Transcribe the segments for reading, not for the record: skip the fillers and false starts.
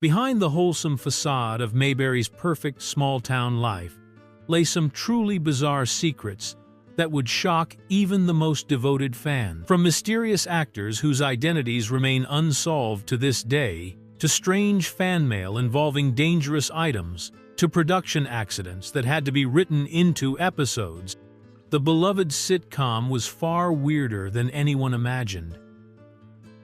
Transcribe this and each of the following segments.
Behind the wholesome facade of Mayberry's perfect small-town life lay some truly bizarre secrets that would shock even the most devoted fan. From mysterious actors whose identities remain unsolved to this day, to strange fan mail involving dangerous items, to production accidents that had to be written into episodes, the beloved sitcom was far weirder than anyone imagined.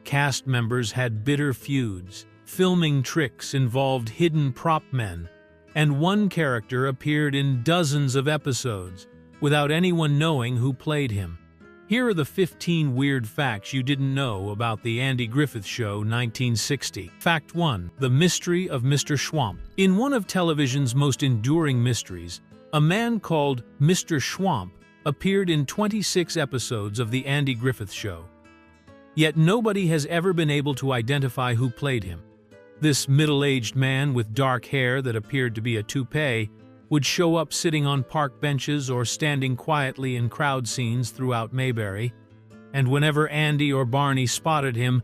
Cast members had bitter feuds, filming tricks involved hidden prop men, and one character appeared in dozens of episodes without anyone knowing who played him. Here are the 15 weird facts you didn't know about the Andy Griffith Show 1960. Fact 1. The Mystery of Mr. Schwamp. In one of television's most enduring mysteries, a man called Mr. Schwamp appeared in 26 episodes of the Andy Griffith Show. Yet nobody has ever been able to identify who played him. This middle-aged man with dark hair that appeared to be a toupee would show up sitting on park benches or standing quietly in crowd scenes throughout Mayberry, and whenever Andy or Barney spotted him,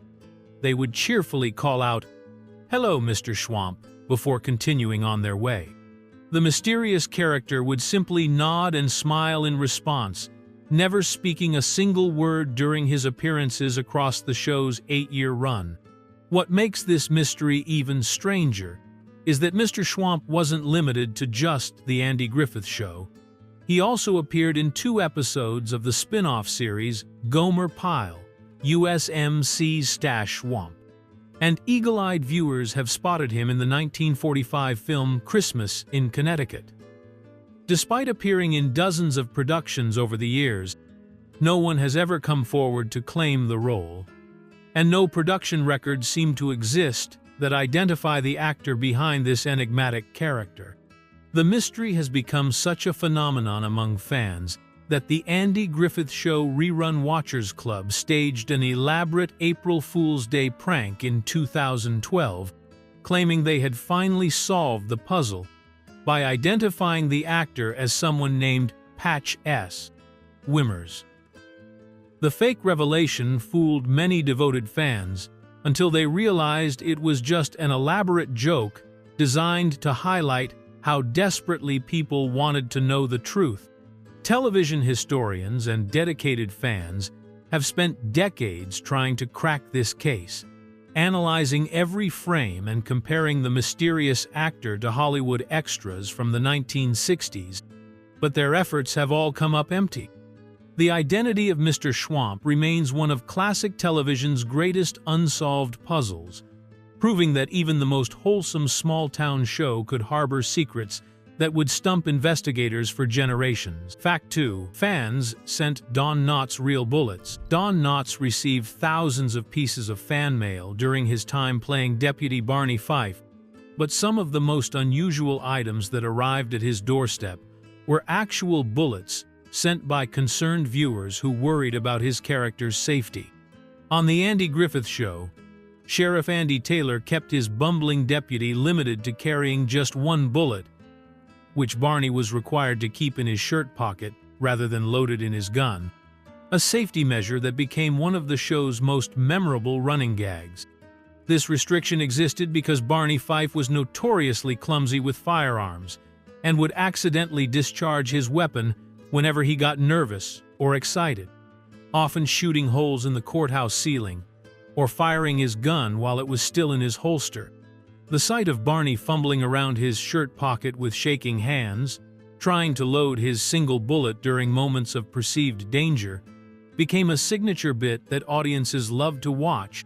they would cheerfully call out, "Hello, Mr. Schwamp," before continuing on their way. The mysterious character would simply nod and smile in response, never speaking a single word during his appearances across the show's 8-year run. What makes this mystery even stranger is that Mr. Schwamp wasn't limited to just the Andy Griffith Show. He also appeared in 2 episodes of the spin-off series Gomer Pyle, USMC-Schwamp, and eagle-eyed viewers have spotted him in the 1945 film Christmas in Connecticut. Despite appearing in dozens of productions over the years, no one has ever come forward to claim the role, and no production records seem to exist that identify the actor behind this enigmatic character. The mystery has become such a phenomenon among fans that the Andy Griffith Show Rerun Watchers Club staged an elaborate April Fool's Day prank in 2012, claiming they had finally solved the puzzle by identifying the actor as someone named Patch S. Wimmers. The fake revelation fooled many devoted fans until they realized it was just an elaborate joke designed to highlight how desperately people wanted to know the truth. Television historians and dedicated fans have spent decades trying to crack this case, analyzing every frame and comparing the mysterious actor to Hollywood extras from the 1960s, but their efforts have all come up empty. The identity of Mr. Schwamp remains one of classic television's greatest unsolved puzzles, proving that even the most wholesome small-town show could harbor secrets that would stump investigators for generations. Fact 2. Fans sent Don Knotts real bullets. Don Knotts received thousands of pieces of fan mail during his time playing Deputy Barney Fife, but some of the most unusual items that arrived at his doorstep were actual bullets sent by concerned viewers who worried about his character's safety. On the Andy Griffith Show, Sheriff Andy Taylor kept his bumbling deputy limited to carrying just 1 bullet, which Barney was required to keep in his shirt pocket rather than loaded in his gun, a safety measure that became one of the show's most memorable running gags. This restriction existed because Barney Fife was notoriously clumsy with firearms and would accidentally discharge his weapon whenever he got nervous or excited, often shooting holes in the courthouse ceiling or firing his gun while it was still in his holster. The sight of Barney fumbling around his shirt pocket with shaking hands, trying to load his single bullet during moments of perceived danger, became a signature bit that audiences loved to watch,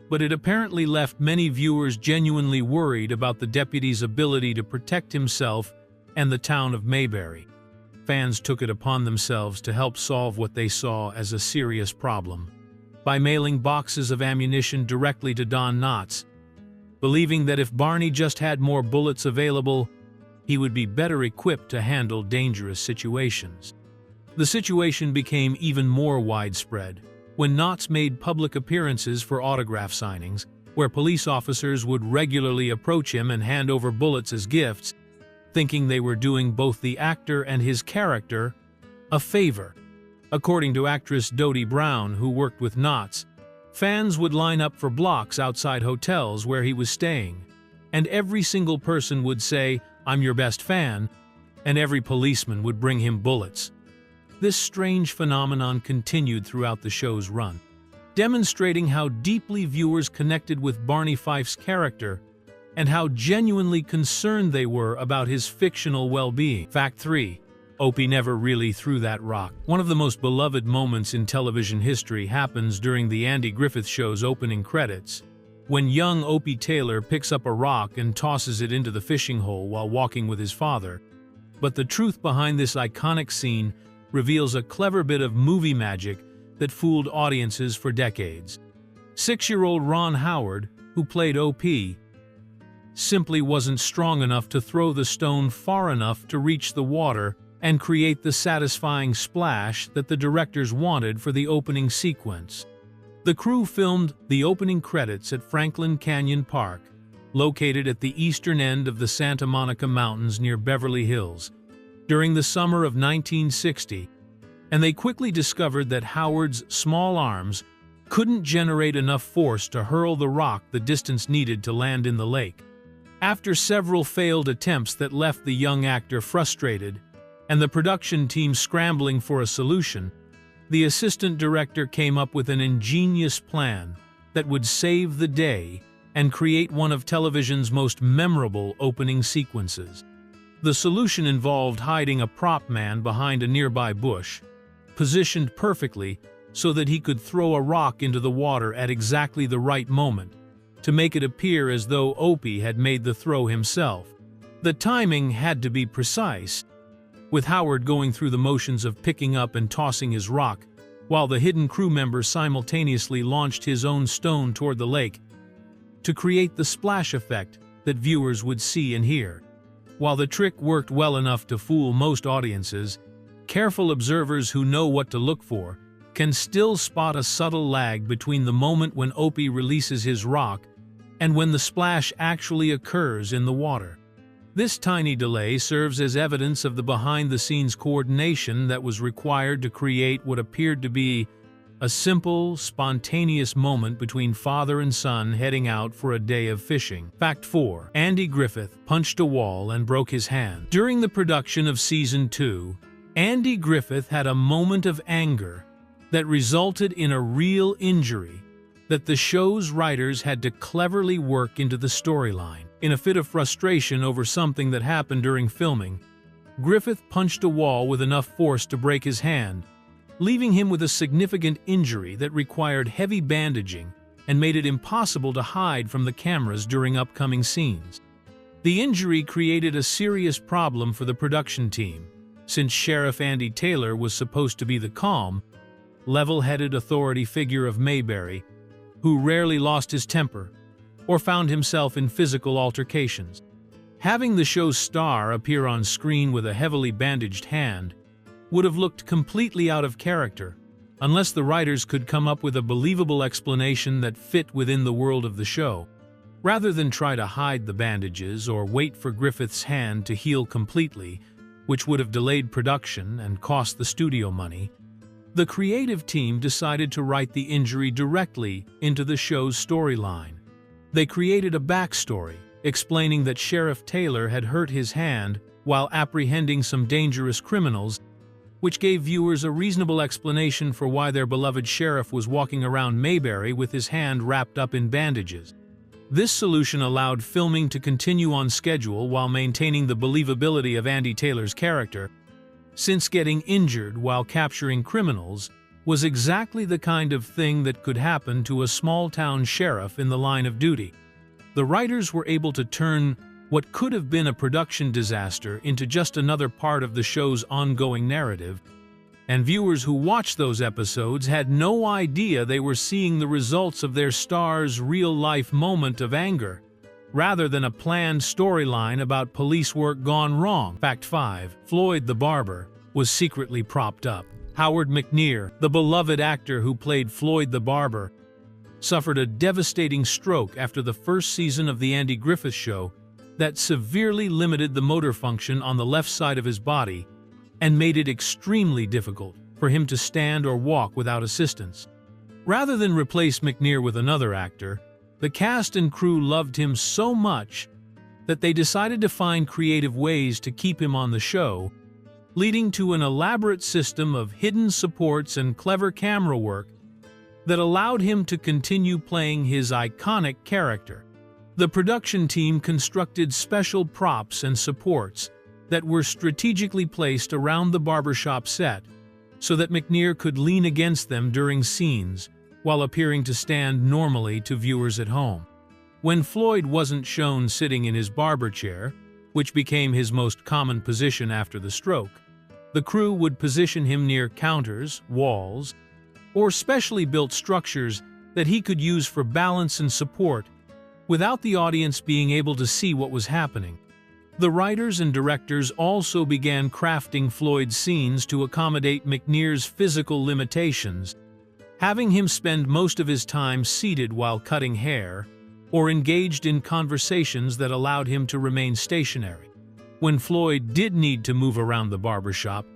but it apparently left many viewers genuinely worried about the deputy's ability to protect himself and the town of Mayberry. Fans took it upon themselves to help solve what they saw as a serious problem by mailing boxes of ammunition directly to Don Knotts, believing that if Barney just had more bullets available, he would be better equipped to handle dangerous situations. The situation became even more widespread when Knotts made public appearances for autograph signings, where police officers would regularly approach him and hand over bullets as gifts, thinking they were doing both the actor and his character a favor. According to actress Dodie Brown, who worked with Knotts, fans would line up for blocks outside hotels where he was staying, and every single person would say, "I'm your best fan," and every policeman would bring him bullets. This strange phenomenon continued throughout the show's run, demonstrating how deeply viewers connected with Barney Fife's character and how genuinely concerned they were about his fictional well-being. Fact 3. Opie never really threw that rock. One of the most beloved moments in television history happens during the Andy Griffith Show's opening credits, when young Opie Taylor picks up a rock and tosses it into the fishing hole while walking with his father. But the truth behind this iconic scene reveals a clever bit of movie magic that fooled audiences for decades. 6-year-old Ron Howard, who played Opie, simply wasn't strong enough to throw the stone far enough to reach the water and create the satisfying splash that the directors wanted for the opening sequence. The crew filmed the opening credits at Franklin Canyon Park, located at the eastern end of the Santa Monica Mountains near Beverly Hills, during the summer of 1960, and they quickly discovered that Howard's small arms couldn't generate enough force to hurl the rock the distance needed to land in the lake. After several failed attempts that left the young actor frustrated, and the production team scrambling for a solution, the assistant director came up with an ingenious plan that would save the day and create one of television's most memorable opening sequences. The solution involved hiding a prop man behind a nearby bush, positioned perfectly so that he could throw a rock into the water at exactly the right moment, to make it appear as though Opie had made the throw himself. The timing had to be precise, with Howard going through the motions of picking up and tossing his rock, while the hidden crew member simultaneously launched his own stone toward the lake, to create the splash effect that viewers would see and hear. While the trick worked well enough to fool most audiences, careful observers who know what to look for can still spot a subtle lag between the moment when Opie releases his rock and when the splash actually occurs in the water. This tiny delay serves as evidence of the behind-the-scenes coordination that was required to create what appeared to be a simple, spontaneous moment between father and son heading out for a day of fishing. Fact 4. Andy Griffith punched a wall and broke his hand. During the production of Season 2, Andy Griffith had a moment of anger that resulted in a real injury that the show's writers had to cleverly work into the storyline. In a fit of frustration over something that happened during filming, Griffith punched a wall with enough force to break his hand, leaving him with a significant injury that required heavy bandaging and made it impossible to hide from the cameras during upcoming scenes. The injury created a serious problem for the production team, since Sheriff Andy Taylor was supposed to be the calm, level-headed authority figure of Mayberry, who rarely lost his temper or found himself in physical altercations. Having the show's star appear on screen with a heavily bandaged hand would have looked completely out of character, unless the writers could come up with a believable explanation that fit within the world of the show. Rather than try to hide the bandages or wait for Griffith's hand to heal completely, which would have delayed production and cost the studio money, the creative team decided to write the injury directly into the show's storyline. They created a backstory, explaining that Sheriff Taylor had hurt his hand while apprehending some dangerous criminals, which gave viewers a reasonable explanation for why their beloved sheriff was walking around Mayberry with his hand wrapped up in bandages. This solution allowed filming to continue on schedule while maintaining the believability of Andy Taylor's character, since getting injured while capturing criminals was exactly the kind of thing that could happen to a small-town sheriff in the line of duty. The writers were able to turn what could have been a production disaster into just another part of the show's ongoing narrative, and viewers who watched those episodes had no idea they were seeing the results of their star's real-life moment of anger, rather than a planned storyline about police work gone wrong. Fact 5. Floyd the barber was secretly propped up. Howard McNear, the beloved actor who played Floyd the barber, suffered a devastating stroke after the first season of The Andy Griffith Show that severely limited the motor function on the left side of his body and made it extremely difficult for him to stand or walk without assistance. Rather than replace McNear with another actor, the cast and crew loved him so much that they decided to find creative ways to keep him on the show, leading to an elaborate system of hidden supports and clever camera work that allowed him to continue playing his iconic character. The production team constructed special props and supports that were strategically placed around the barbershop set so that McNear could lean against them during scenes while appearing to stand normally to viewers at home. When Floyd wasn't shown sitting in his barber chair, which became his most common position after the stroke, the crew would position him near counters, walls, or specially built structures that he could use for balance and support without the audience being able to see what was happening. The writers and directors also began crafting Floyd's scenes to accommodate McNear's physical limitations, having him spend most of his time seated while cutting hair or engaged in conversations that allowed him to remain stationary. When Floyd did need to move around the barbershop,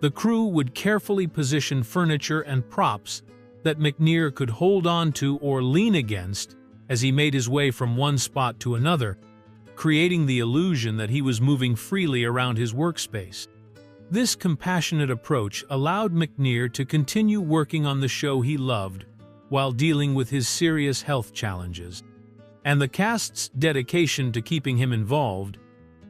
the crew would carefully position furniture and props that McNear could hold on to or lean against as he made his way from one spot to another, creating the illusion that he was moving freely around his workspace. This compassionate approach allowed McNear to continue working on the show he loved while dealing with his serious health challenges, and the cast's dedication to keeping him involved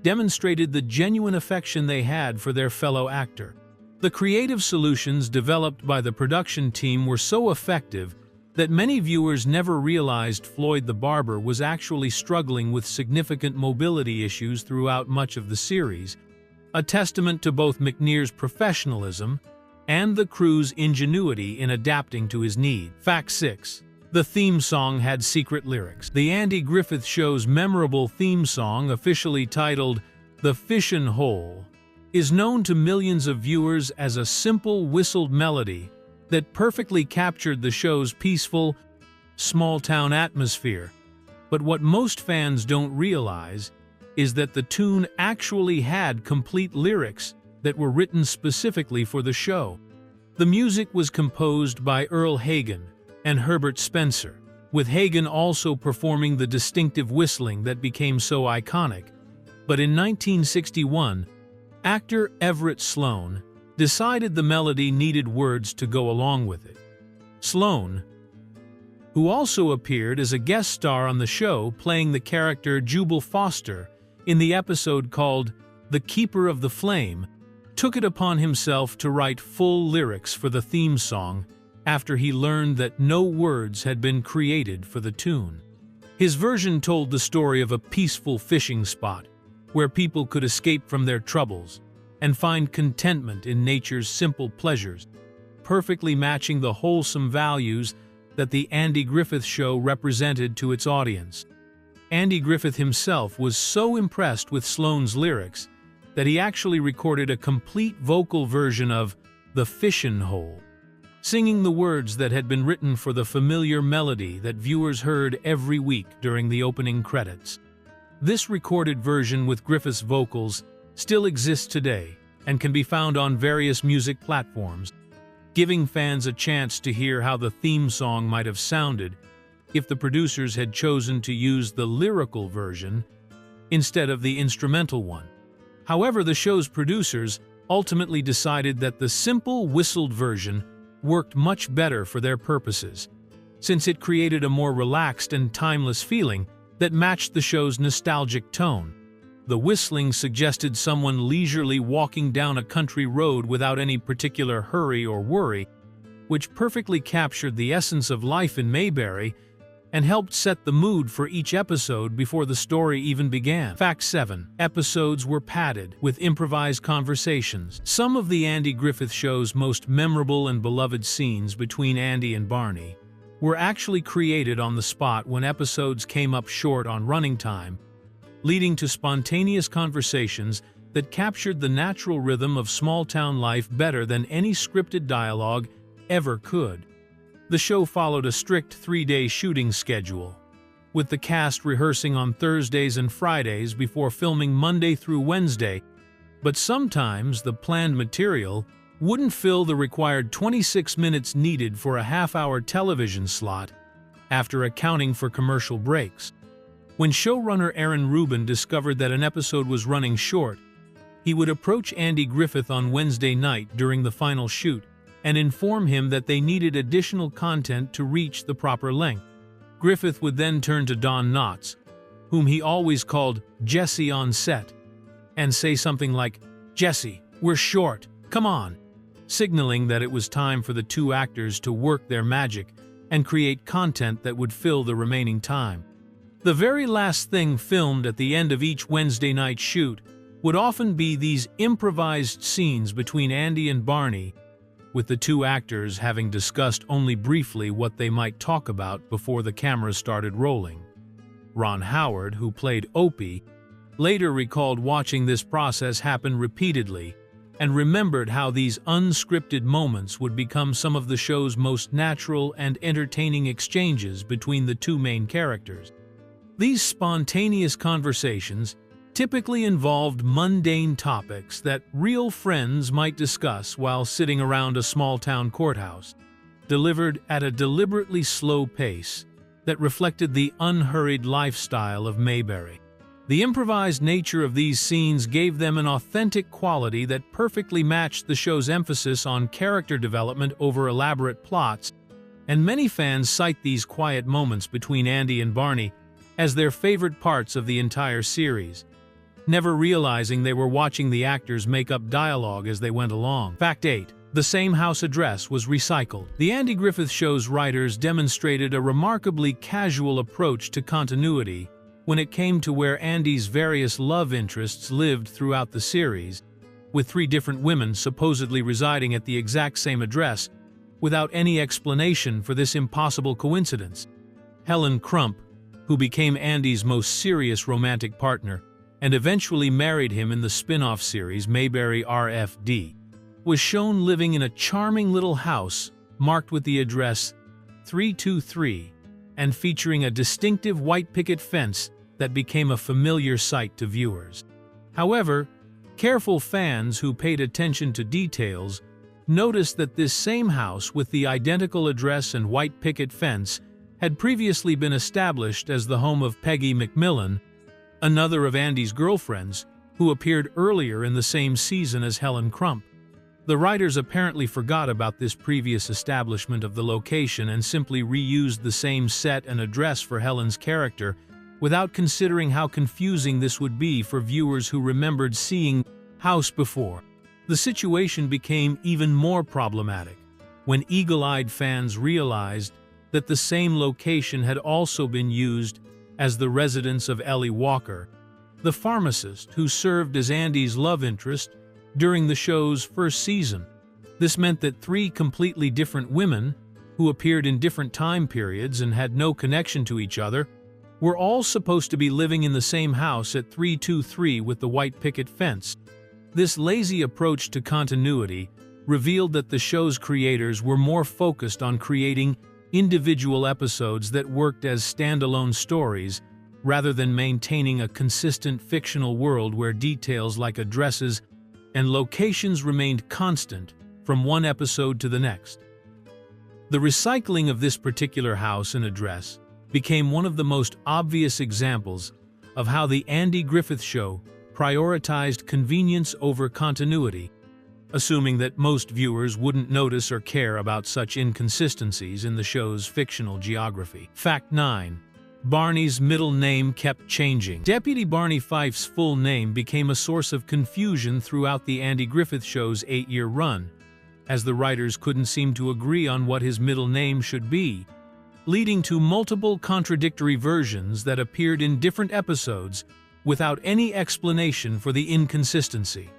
demonstrated the genuine affection they had for their fellow actor. The creative solutions developed by the production team were so effective that many viewers never realized Floyd the Barber was actually struggling with significant mobility issues throughout much of the series, a testament to both McNear's professionalism and the crew's ingenuity in adapting to his need. Fact 6. The theme song had secret lyrics. The Andy Griffith Show's memorable theme song, officially titled "The Fishin' Hole," is known to millions of viewers as a simple whistled melody that perfectly captured the show's peaceful, small-town atmosphere. But what most fans don't realize is that the tune actually had complete lyrics that were written specifically for the show. The music was composed by Earl Hagen and Herbert Spencer, with Hagen also performing the distinctive whistling that became so iconic. But in 1961, actor Everett Sloane decided the melody needed words to go along with it. Sloane, who also appeared as a guest star on the show playing the character Jubal Foster in the episode called "The Keeper of the Flame," took it upon himself to write full lyrics for the theme song after he learned that no words had been created for the tune. His version told the story of a peaceful fishing spot where people could escape from their troubles and find contentment in nature's simple pleasures, perfectly matching the wholesome values that the Andy Griffith Show represented to its audience. Andy Griffith himself was so impressed with Sloane's lyrics that he actually recorded a complete vocal version of "The Fishin' Hole," singing the words that had been written for the familiar melody that viewers heard every week during the opening credits. This recorded version with Griffith's vocals still exists today and can be found on various music platforms, giving fans a chance to hear how the theme song might have sounded if the producers had chosen to use the lyrical version instead of the instrumental one. However, the show's producers ultimately decided that the simple whistled version worked much better for their purposes, since it created a more relaxed and timeless feeling that matched the show's nostalgic tone. The whistling suggested someone leisurely walking down a country road without any particular hurry or worry, which perfectly captured the essence of life in Mayberry and helped set the mood for each episode before the story even began. Fact 7. Episodes were padded with improvised conversations. Some of the Andy Griffith Show's most memorable and beloved scenes between Andy and Barney were actually created on the spot when episodes came up short on running time, leading to spontaneous conversations that captured the natural rhythm of small-town life better than any scripted dialogue ever could. The show followed a strict 3-day shooting schedule, with the cast rehearsing on Thursdays and Fridays before filming Monday through Wednesday, but sometimes the planned material wouldn't fill the required 26 minutes needed for a half-hour television slot after accounting for commercial breaks. When showrunner Aaron Rubin discovered that an episode was running short, he would approach Andy Griffith on Wednesday night during the final shoot and inform him that they needed additional content to reach the proper length. Griffith would then turn to Don Knotts, whom he always called Jesse on set, and say something like, "Jesse, we're short, come on," signaling that it was time for the two actors to work their magic and create content that would fill the remaining time. The very last thing filmed at the end of each Wednesday night shoot would often be these improvised scenes between Andy and Barney, with the two actors having discussed only briefly what they might talk about before the cameras started rolling. Ron Howard, who played Opie, later recalled watching this process happen repeatedly and remembered how these unscripted moments would become some of the show's most natural and entertaining exchanges between the two main characters. These spontaneous conversations typically involved mundane topics that real friends might discuss while sitting around a small-town courthouse, delivered at a deliberately slow pace that reflected the unhurried lifestyle of Mayberry. The improvised nature of these scenes gave them an authentic quality that perfectly matched the show's emphasis on character development over elaborate plots, and many fans cite these quiet moments between Andy and Barney as their favorite parts of the entire series, never realizing they were watching the actors make up dialogue as they went along. Fact 8. The same house address was recycled. The Andy Griffith Show's writers demonstrated a remarkably casual approach to continuity when it came to where Andy's various love interests lived throughout the series, with 3 different women supposedly residing at the exact same address, without any explanation for this impossible coincidence. Helen Crump, who became Andy's most serious romantic partner and eventually married him in the spin-off series Mayberry RFD, was shown living in a charming little house marked with the address 323 and featuring a distinctive white picket fence that became a familiar sight to viewers. However, careful fans who paid attention to details noticed that this same house with the identical address and white picket fence had previously been established as the home of Peggy McMillan, another of Andy's girlfriends, who appeared earlier in the same season as Helen Crump. The writers apparently forgot about this previous establishment of the location and simply reused the same set and address for Helen's character, without considering how confusing this would be for viewers who remembered seeing the house before. The situation became even more problematic when eagle-eyed fans realized that the same location had also been used as the residence of Ellie Walker, the pharmacist who served as Andy's love interest during the show's first season. This meant that 3 completely different women, who appeared in different time periods and had no connection to each other, were all supposed to be living in the same house at 323 with the white picket fence. This lazy approach to continuity revealed that the show's creators were more focused on creating individual episodes that worked as standalone stories rather than maintaining a consistent fictional world where details like addresses and locations remained constant from one episode to the next. The recycling of this particular house and address became one of the most obvious examples of how the Andy Griffith Show prioritized convenience over continuity, assuming that most viewers wouldn't notice or care about such inconsistencies in the show's fictional geography. Fact 9. Barney's middle name kept changing. Deputy Barney Fife's full name became a source of confusion throughout the Andy Griffith Show's 8-year run, as the writers couldn't seem to agree on what his middle name should be, leading to multiple contradictory versions that appeared in different episodes without any explanation for the inconsistency.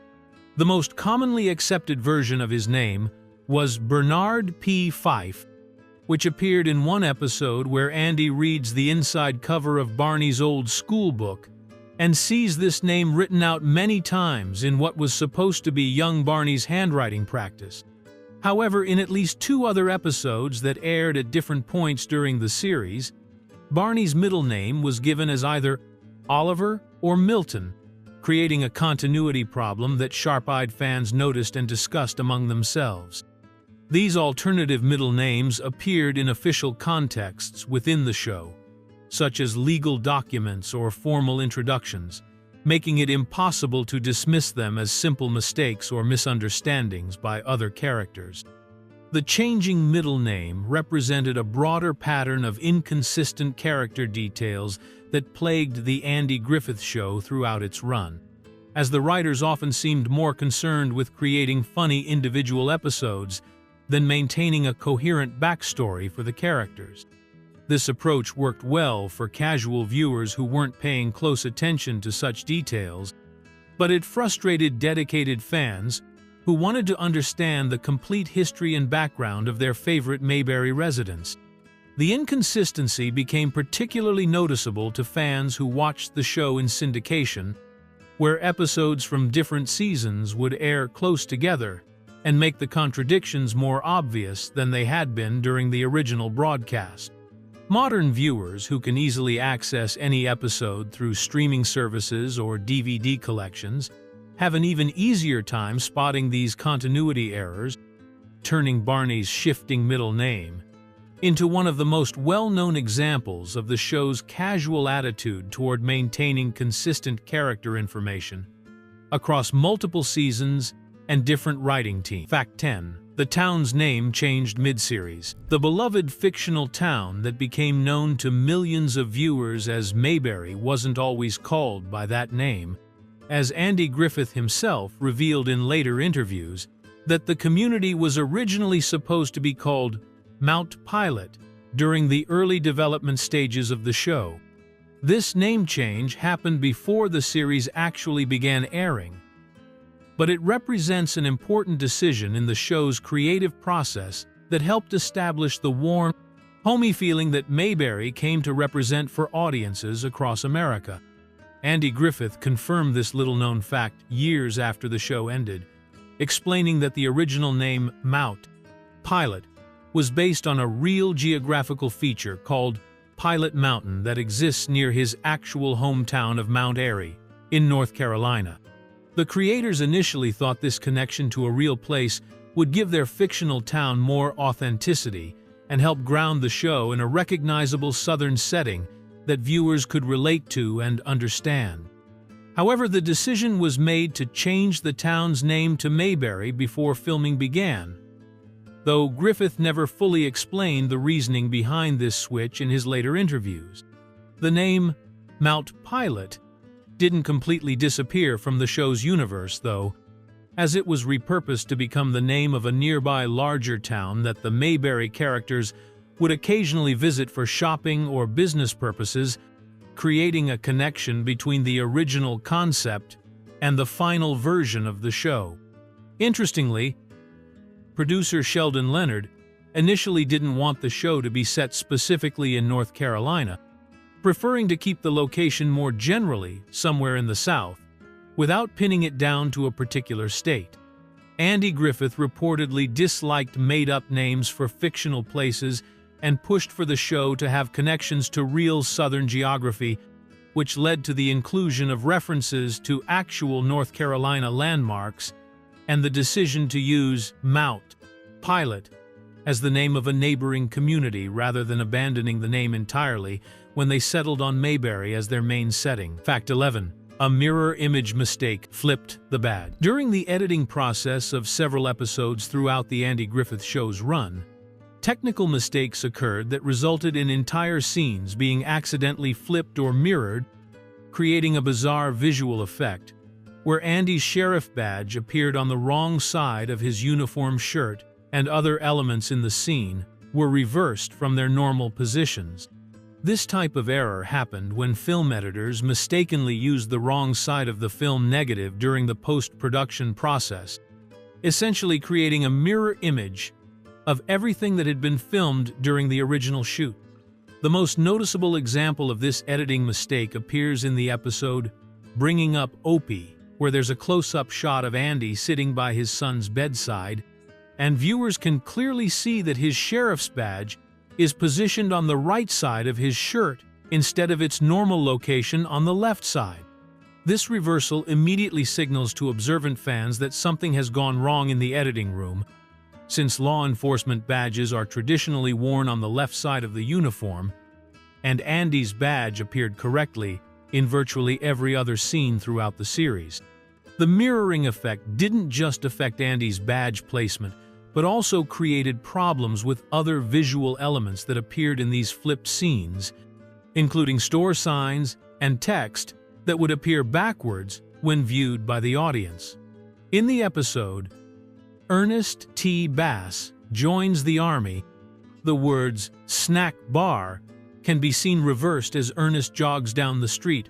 The most commonly accepted version of his name was Bernard P. Fife, which appeared in one episode where Andy reads the inside cover of Barney's old school book and sees this name written out many times in what was supposed to be young Barney's handwriting practice. However, in at least 2 other episodes that aired at different points during the series, Barney's middle name was given as either Oliver or Milton, creating a continuity problem that sharp-eyed fans noticed and discussed among themselves. These alternative middle names appeared in official contexts within the show, such as legal documents or formal introductions, making it impossible to dismiss them as simple mistakes or misunderstandings by other characters. The changing middle name represented a broader pattern of inconsistent character details that plagued the Andy Griffith Show throughout its run, as the writers often seemed more concerned with creating funny individual episodes than maintaining a coherent backstory for the characters. This approach worked well for casual viewers who weren't paying close attention to such details, but it frustrated dedicated fans who wanted to understand the complete history and background of their favorite Mayberry residents. The inconsistency became particularly noticeable to fans who watched the show in syndication, where episodes from different seasons would air close together and make the contradictions more obvious than they had been during the original broadcast. Modern viewers who can easily access any episode through streaming services or DVD collections have an even easier time spotting these continuity errors, turning Barney's shifting middle name into one of the most well-known examples of the show's casual attitude toward maintaining consistent character information across multiple seasons and different writing teams. Fact 10. The town's name changed mid-series. The beloved fictional town that became known to millions of viewers as Mayberry wasn't always called by that name, as Andy Griffith himself revealed in later interviews that the community was originally supposed to be called Mount Pilot during the early development stages of the show. This name change happened before the series actually began airing, but it represents an important decision in the show's creative process that helped establish the warm, homey feeling that Mayberry came to represent for audiences across America. Andy Griffith confirmed this little-known fact years after the show ended, explaining that the original name Mount Pilot was based on a real geographical feature called Pilot Mountain that exists near his actual hometown of Mount Airy in North Carolina. The creators initially thought this connection to a real place would give their fictional town more authenticity and help ground the show in a recognizable Southern setting that viewers could relate to and understand. However, the decision was made to change the town's name to Mayberry before filming began, though Griffith never fully explained the reasoning behind this switch in his later interviews. The name Mount Pilot didn't completely disappear from the show's universe, though, as it was repurposed to become the name of a nearby larger town that the Mayberry characters would occasionally visit for shopping or business purposes, creating a connection between the original concept and the final version of the show. Interestingly, producer Sheldon Leonard initially didn't want the show to be set specifically in North Carolina, preferring to keep the location more generally somewhere in the South, without pinning it down to a particular state. Andy Griffith reportedly disliked made-up names for fictional places and pushed for the show to have connections to real Southern geography, which led to the inclusion of references to actual North Carolina landmarks and the decision to use Mount Pilot as the name of a neighboring community rather than abandoning the name entirely when they settled on Mayberry as their main setting. Fact 11. A mirror image mistake flipped the bad. During the editing process of several episodes throughout the Andy Griffith Show's run, technical mistakes occurred that resulted in entire scenes being accidentally flipped or mirrored, creating a bizarre visual effect, where Andy's sheriff badge appeared on the wrong side of his uniform shirt and other elements in the scene were reversed from their normal positions. This type of error happened when film editors mistakenly used the wrong side of the film negative during the post-production process, essentially creating a mirror image of everything that had been filmed during the original shoot. The most noticeable example of this editing mistake appears in the episode Bringing Up Opie, where there's a close-up shot of Andy sitting by his son's bedside, and viewers can clearly see that his sheriff's badge is positioned on the right side of his shirt instead of its normal location on the left side. This reversal immediately signals to observant fans that something has gone wrong in the editing room, since law enforcement badges are traditionally worn on the left side of the uniform, and Andy's badge appeared correctly in virtually every other scene throughout the series. The mirroring effect didn't just affect Andy's badge placement, but also created problems with other visual elements that appeared in these flipped scenes, including store signs and text that would appear backwards when viewed by the audience. In the episode, Ernest T. Bass joins the army, the words "snack bar" can be seen reversed as Ernest jogs down the street,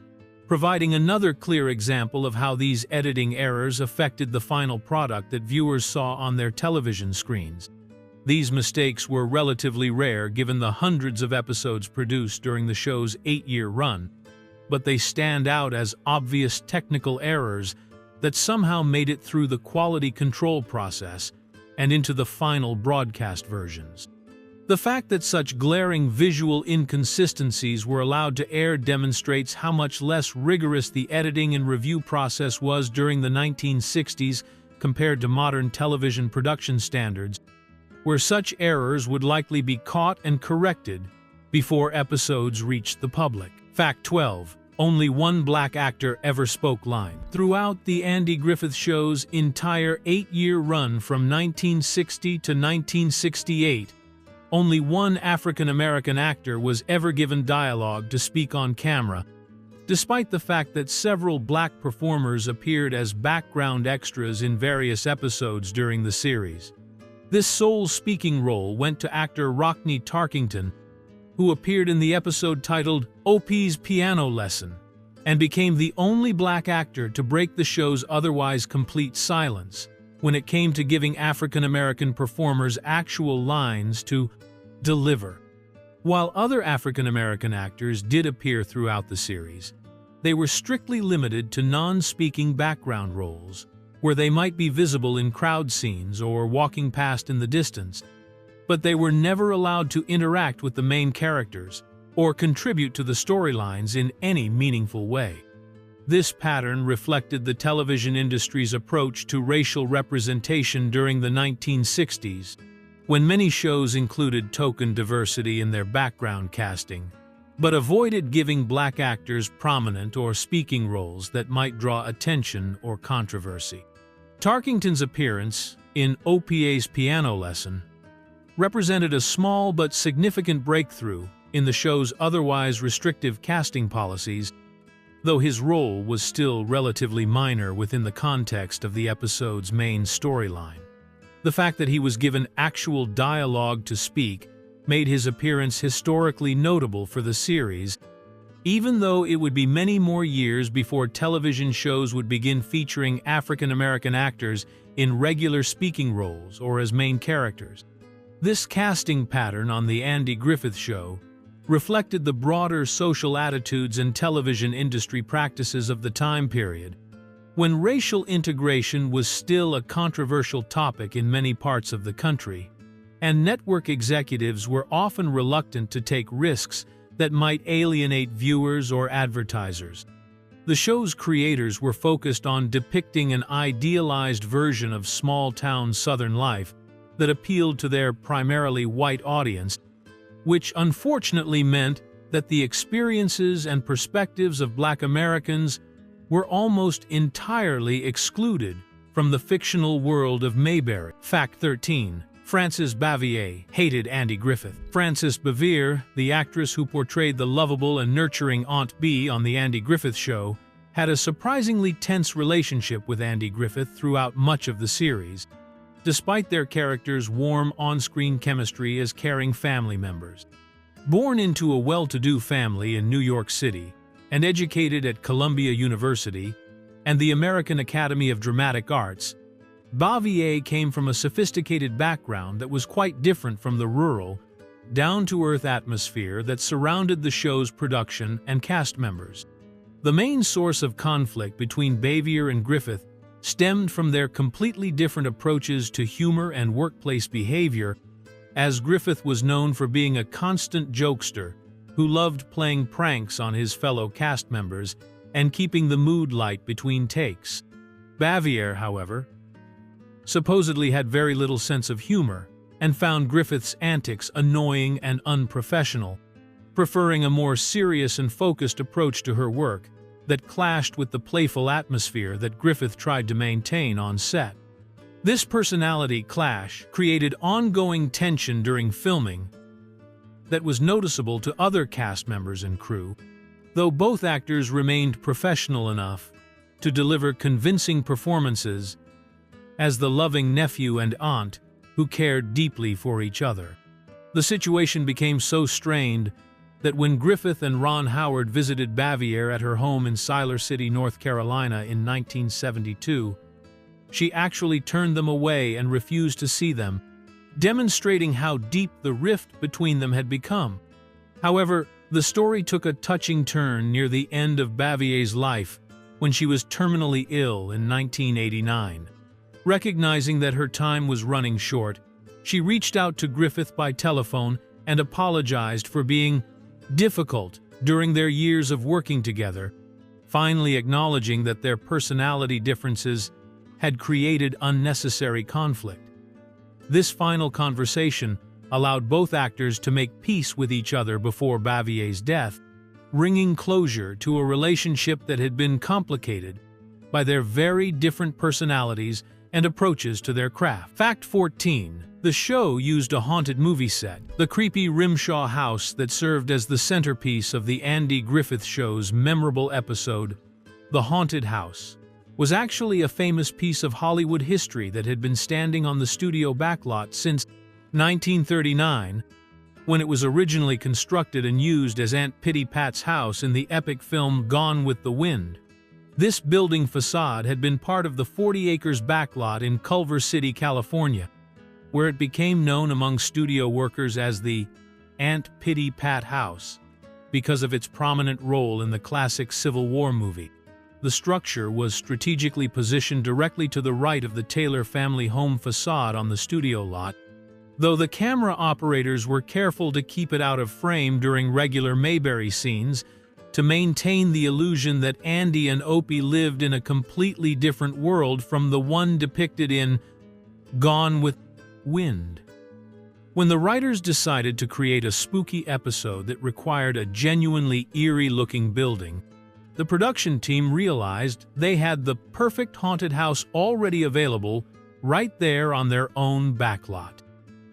providing another clear example of how these editing errors affected the final product that viewers saw on their television screens. These mistakes were relatively rare given the hundreds of episodes produced during the show's 8-year run, but they stand out as obvious technical errors that somehow made it through the quality control process and into the final broadcast versions. The fact that such glaring visual inconsistencies were allowed to air demonstrates how much less rigorous the editing and review process was during the 1960s compared to modern television production standards, where such errors would likely be caught and corrected before episodes reached the public. Fact 12. Only one black actor ever spoke line. Throughout the Andy Griffith Show's entire 8-year run from 1960 to 1968, only one African-American actor was ever given dialogue to speak on camera, despite the fact that several black performers appeared as background extras in various episodes during the series. This sole speaking role went to actor Rockne Tarkington, who appeared in the episode titled "Opie's Piano Lesson," and became the only black actor to break the show's otherwise complete silence when it came to giving African-American performers actual lines to deliver. While other African-American actors did appear throughout the series, they were strictly limited to non-speaking background roles, where they might be visible in crowd scenes or walking past in the distance, but they were never allowed to interact with the main characters or contribute to the storylines in any meaningful way. This pattern reflected the television industry's approach to racial representation during the 1960s, when many shows included token diversity in their background casting, but avoided giving black actors prominent or speaking roles that might draw attention or controversy. Tarkington's appearance in Opie's Piano Lesson represented a small but significant breakthrough in the show's otherwise restrictive casting policies, though his role was still relatively minor within the context of the episode's main storyline. The fact that he was given actual dialogue to speak made his appearance historically notable for the series, even though it would be many more years before television shows would begin featuring African-American actors in regular speaking roles or as main characters. This casting pattern on The Andy Griffith Show reflected the broader social attitudes and television industry practices of the time period, when racial integration was still a controversial topic in many parts of the country, and network executives were often reluctant to take risks that might alienate viewers or advertisers. The show's creators were focused on depicting an idealized version of small-town Southern life that appealed to their primarily white audience, which unfortunately meant that the experiences and perspectives of Black Americans were almost entirely excluded from the fictional world of Mayberry. Fact 13. Frances Bavier hated Andy Griffith. Frances Bavier, the actress who portrayed the lovable and nurturing Aunt Bee on The Andy Griffith Show, had a surprisingly tense relationship with Andy Griffith throughout much of the series, despite their characters' warm on-screen chemistry as caring family members. Born into a well-to-do family in New York City and educated at Columbia University and the American Academy of Dramatic Arts, Bavier came from a sophisticated background that was quite different from the rural, down-to-earth atmosphere that surrounded the show's production and cast members. The main source of conflict between Bavier and Griffith stemmed from their completely different approaches to humor and workplace behavior, as Griffith was known for being a constant jokester who loved playing pranks on his fellow cast members and keeping the mood light between takes. Bavier, however, supposedly had very little sense of humor and found Griffith's antics annoying and unprofessional, preferring a more serious and focused approach to her work that clashed with the playful atmosphere that Griffith tried to maintain on set. This personality clash created ongoing tension during filming that was noticeable to other cast members and crew, though both actors remained professional enough to deliver convincing performances as the loving nephew and aunt who cared deeply for each other. The situation became so strained that when Griffith and Ron Howard visited Bavier at her home in Siler City, North Carolina in 1972, she actually turned them away and refused to see them, demonstrating how deep the rift between them had become. However, the story took a touching turn near the end of Bavier's life when she was terminally ill in 1989. Recognizing that her time was running short, she reached out to Griffith by telephone and apologized for being difficult during their years of working together, finally acknowledging that their personality differences had created unnecessary conflict. This final conversation allowed both actors to make peace with each other before Bavier's death, bringing closure to a relationship that had been complicated by their very different personalities and approaches to their craft. Fact 14. The show used a haunted movie set. The creepy Rimshaw house that served as the centerpiece of the Andy Griffith Show's memorable episode, The Haunted House, was actually a famous piece of Hollywood history that had been standing on the studio backlot since 1939, when it was originally constructed and used as Aunt Pitty Pat's house in the epic film Gone with the Wind. This building facade had been part of the 40 acres backlot in Culver City, California, where it became known among studio workers as the Aunt Pitty Pat House because of its prominent role in the classic Civil War movie. The structure was strategically positioned directly to the right of the Taylor family home facade on the studio lot, though the camera operators were careful to keep it out of frame during regular Mayberry scenes to maintain the illusion that Andy and Opie lived in a completely different world from the one depicted in Gone with Wind. When the writers decided to create a spooky episode that required a genuinely eerie-looking building, the production team realized they had the perfect haunted house already available right there on their own backlot.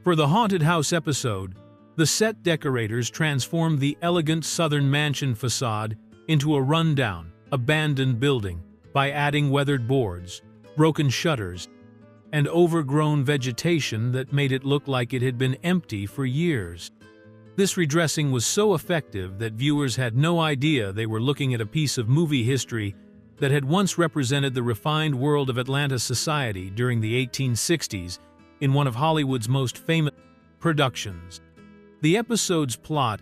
For the haunted house episode, the set decorators transformed the elegant southern mansion facade into a rundown, abandoned building by adding weathered boards, broken shutters, and overgrown vegetation that made it look like it had been empty for years. This redressing was so effective that viewers had no idea they were looking at a piece of movie history that had once represented the refined world of Atlanta society during the 1860s in one of Hollywood's most famous productions. The episode's plot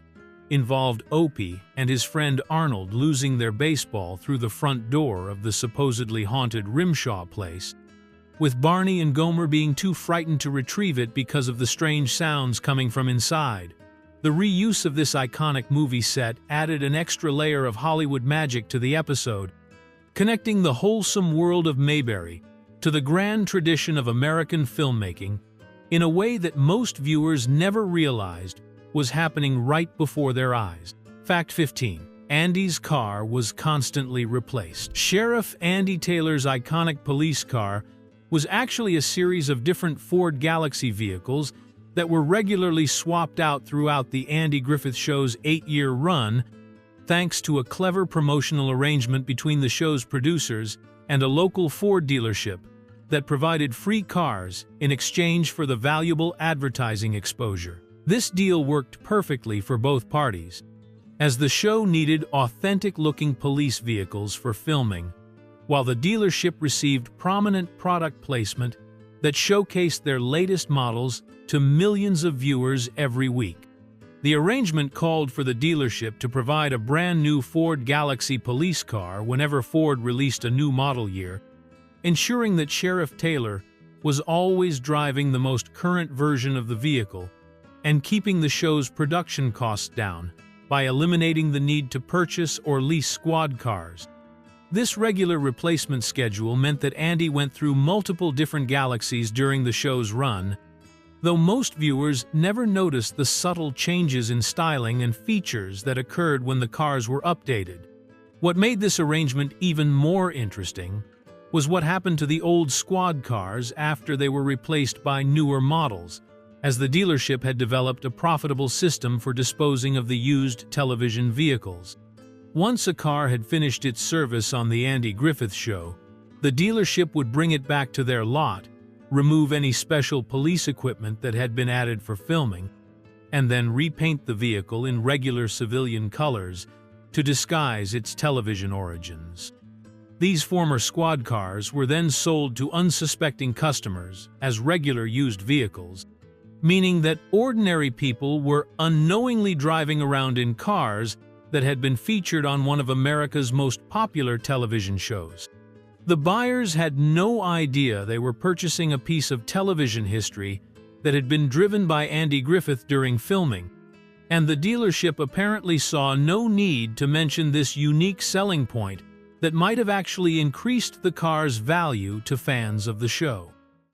involved Opie and his friend Arnold losing their baseball through the front door of the supposedly haunted Rimshaw place, with Barney and Gomer being too frightened to retrieve it because of the strange sounds coming from inside. The reuse of this iconic movie set added an extra layer of Hollywood magic to the episode, connecting the wholesome world of Mayberry to the grand tradition of American filmmaking in a way that most viewers never realized was happening right before their eyes. Fact 15. Andy's car was constantly replaced. Sheriff Andy Taylor's iconic police car was actually a series of different Ford Galaxy vehicles that were regularly swapped out throughout the Andy Griffith Show's 8-year run, thanks to a clever promotional arrangement between the show's producers and a local Ford dealership that provided free cars in exchange for the valuable advertising exposure. This deal worked perfectly for both parties, as the show needed authentic-looking police vehicles for filming, while the dealership received prominent product placement that showcased their latest models to millions of viewers every week. The arrangement called for the dealership to provide a brand new Ford Galaxy police car whenever Ford released a new model year, ensuring that Sheriff Taylor was always driving the most current version of the vehicle and keeping the show's production costs down by eliminating the need to purchase or lease squad cars. This regular replacement schedule meant that Andy went through multiple different Galaxies during the show's run, though most viewers never noticed the subtle changes in styling and features that occurred when the cars were updated. What made this arrangement even more interesting was what happened to the old squad cars after they were replaced by newer models, as the dealership had developed a profitable system for disposing of the used television vehicles. Once a car had finished its service on the Andy Griffith Show, the dealership would bring it back to their lot, remove any special police equipment that had been added for filming, and then repaint the vehicle in regular civilian colors to disguise its television origins. These former squad cars were then sold to unsuspecting customers as regular used vehicles, meaning that ordinary people were unknowingly driving around in cars that had been featured on one of America's most popular television shows. The buyers had no idea they were purchasing a piece of television history that had been driven by Andy Griffith during filming, and the dealership apparently saw no need to mention this unique selling point that might have actually increased the car's value to fans of the show.